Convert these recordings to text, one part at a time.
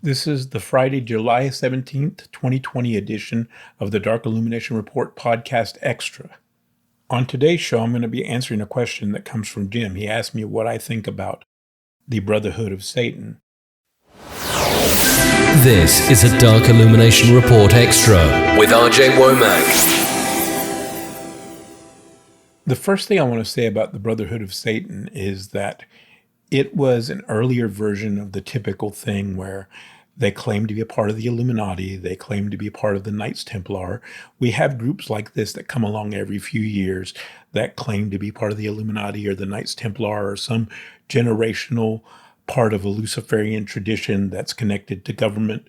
This is the Friday, July 17th, 2020 edition of the Dark Illumination Report Podcast Extra. On today's show, I'm going to be answering a question that comes from Jim. He asked me what I think about the Brotherhood of Satan. This is a Dark Illumination Report Extra with RJ Womack. The first thing I want to say about the Brotherhood of Satan is that it was an earlier version of the typical thing where they claim to be a part of the Illuminati. They claim to be a part of the Knights Templar. We have groups like this that come along every few years that claim to be part of the Illuminati or the Knights Templar or some generational part of a Luciferian tradition that's connected to government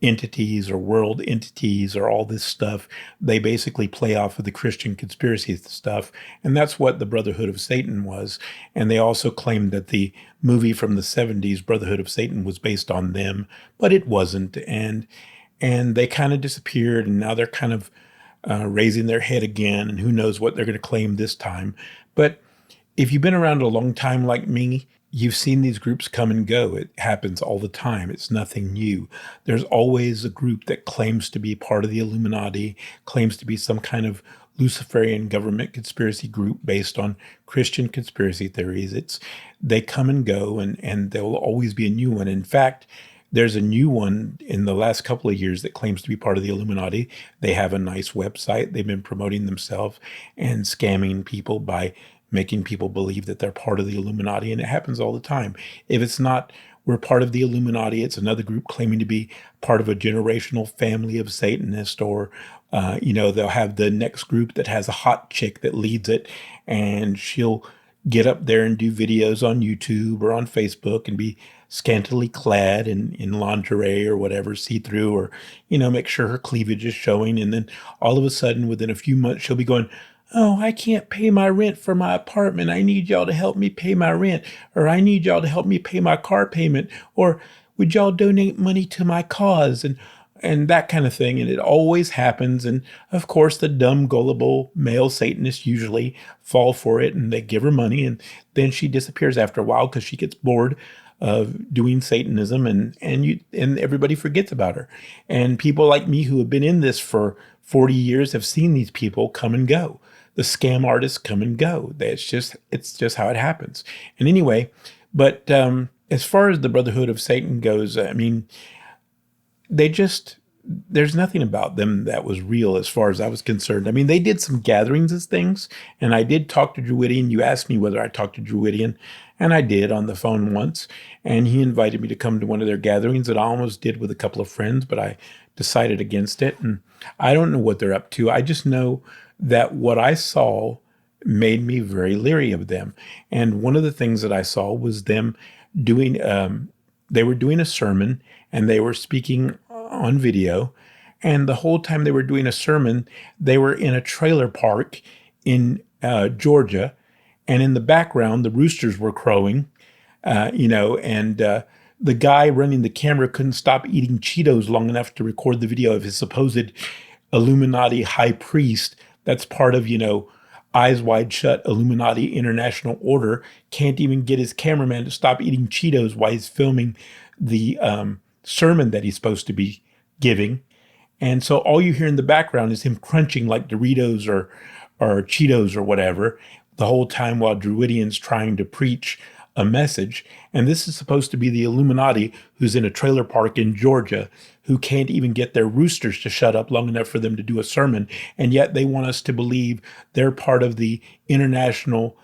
entities or world entities or all this stuff. They basically play off of the Christian conspiracy stuff. And that's what the Brotherhood of Satan was. And they also claimed that the movie from the 70s, Brotherhood of Satan, was based on them, but it wasn't. And they kind of disappeared, and now they're kind of raising their head again, and who knows what they're going to claim this time. But if you've been around a long time like me, you've seen these groups come and go. It happens all the time. It's nothing new. There's always a group that claims to be part of the Illuminati, claims to be some kind of Luciferian government conspiracy group based on Christian conspiracy theories. They come and go, and there will always be a new one. In fact, there's a new one in the last couple of years that claims to be part of the Illuminati. They have a nice website. They've been promoting themselves and scamming people by making people believe that they're part of the Illuminati, and it happens all the time. If it's not, we're part of the Illuminati, it's another group claiming to be part of a generational family of Satanists, or, they'll have the next group that has a hot chick that leads it, and she'll get up there and do videos on YouTube or on Facebook and be scantily clad in lingerie or whatever, see-through, or, make sure her cleavage is showing. And then all of a sudden, within a few months, she'll be going, "Oh, I can't pay my rent for my apartment. I need y'all to help me pay my rent," or "I need y'all to help me pay my car payment," or "Would y'all donate money to my cause?" and that kind of thing. And it always happens. And of course, the dumb, gullible male Satanists usually fall for it, and they give her money, and then she disappears after a while because she gets bored of doing Satanism, and everybody forgets about her. And people like me who have been in this for 40 years have seen these people come and go. The scam artists come and go. It's just how it happens. And anyway, but as far as the Brotherhood of Satan goes, I mean, there's nothing about them that was real as far as I was concerned. I mean, they did some gatherings as things, and I did talk to Druidian. You asked me whether I talked to Druidian, and I did on the phone once, and he invited me to come to one of their gatherings that I almost did with a couple of friends, but I decided against it. And I don't know what they're up to. I just know that what I saw made me very leery of them. And one of the things that I saw was them doing, they were doing a sermon, and they were speaking on video. And the whole time they were doing a sermon, they were in a trailer park in Georgia. And in the background, the roosters were crowing, and the guy running the camera couldn't stop eating Cheetos long enough to record the video of his supposed Illuminati high priest that's part of, Eyes Wide Shut Illuminati International Order, can't even get his cameraman to stop eating Cheetos while he's filming the sermon that he's supposed to be giving. And so all you hear in the background is him crunching like Doritos or Cheetos or whatever, the whole time while Druidian's trying to preach a message. And this is supposed to be the Illuminati who's in a trailer park in Georgia, who can't even get their roosters to shut up long enough for them to do a sermon. And yet they want us to believe they're part of the international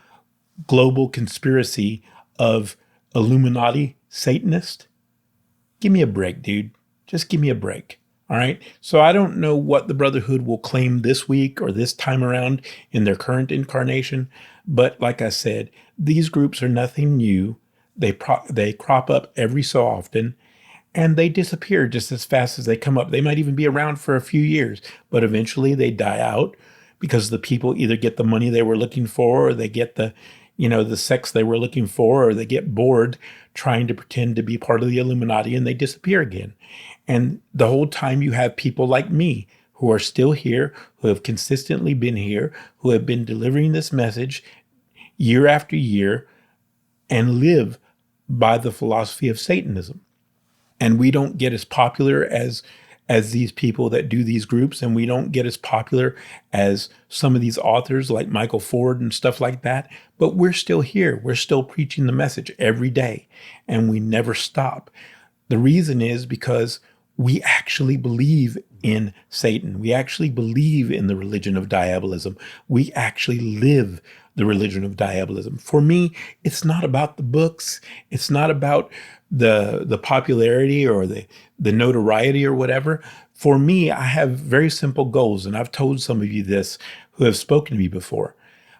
global conspiracy of Illuminati Satanist. Give me a break, dude. Just give me a break. All right. So I don't know what the Brotherhood will claim this week or this time around in their current incarnation. But like I said, these groups are nothing new. They crop up every so often, and they disappear just as fast as they come up. They might even be around for a few years, but eventually they die out because the people either get the money they were looking for, or they get the sex they were looking for, or they get bored trying to pretend to be part of the Illuminati, and they disappear again. And the whole time you have people like me who are still here, who have consistently been here, who have been delivering this message year after year and live by the philosophy of Satanism. and we don't get as popular as these people that do these groups, and we don't get as popular as some of these authors like Michael Ford and stuff like that, but we're still here. We're still preaching the message every day, and we never stop. The reason is because we actually believe in Satan. We actually believe in the religion of diabolism. We actually live the religion of diabolism. For me, it's not about the books. It's not about the popularity or the notoriety or whatever. For me, I have very simple goals, and I've told some of you this who have spoken to me before.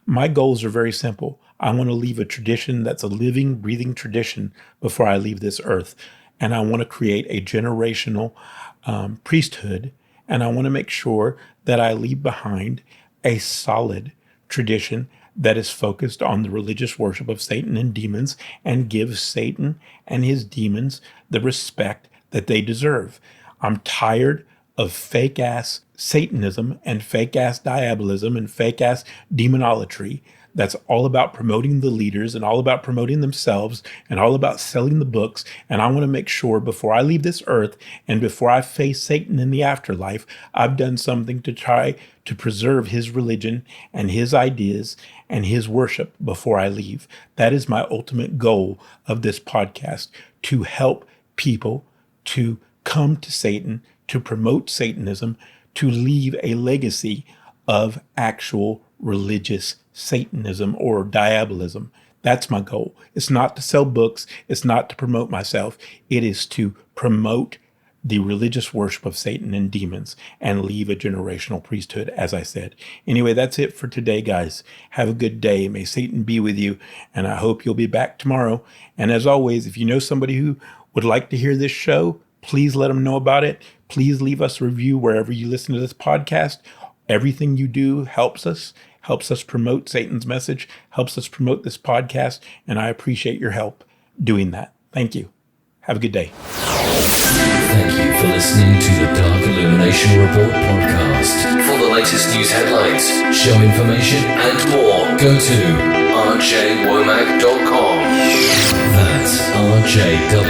My goals are very simple. I want to leave a tradition that's a living, breathing tradition before I leave this earth. And I want to create a generational priesthood, and I want to make sure that I leave behind a solid tradition that is focused on the religious worship of Satan and demons and gives Satan and his demons the respect that they deserve. I'm tired of fake-ass Satanism and fake-ass diabolism and fake-ass demonolatry that's all about promoting the leaders and all about promoting themselves and all about selling the books. And I want to make sure before I leave this earth and before I face Satan in the afterlife, I've done something to try to preserve his religion and his ideas and his worship before I leave. That is my ultimate goal of this podcast, to help people to come to Satan, to promote Satanism, to leave a legacy of actual religious Satanism or diabolism. That's my goal. It's not to sell books. It's not to promote myself. It is to promote the religious worship of Satan and demons and leave a generational priesthood, as I said. Anyway, that's it for today, guys. Have a good day. May Satan be with you, and I hope you'll be back tomorrow. And as always, if you know somebody who would like to hear this show, please let them know about it. Please leave us a review wherever you listen to this podcast. Everything you do helps us promote Satan's message, helps us promote this podcast, and I appreciate your help doing that. Thank you. Have a good day. Thank you for listening to the Dark Illumination Report podcast. For the latest news headlines, show information, and more, go to rjwomack.com. That's rjwomack.com.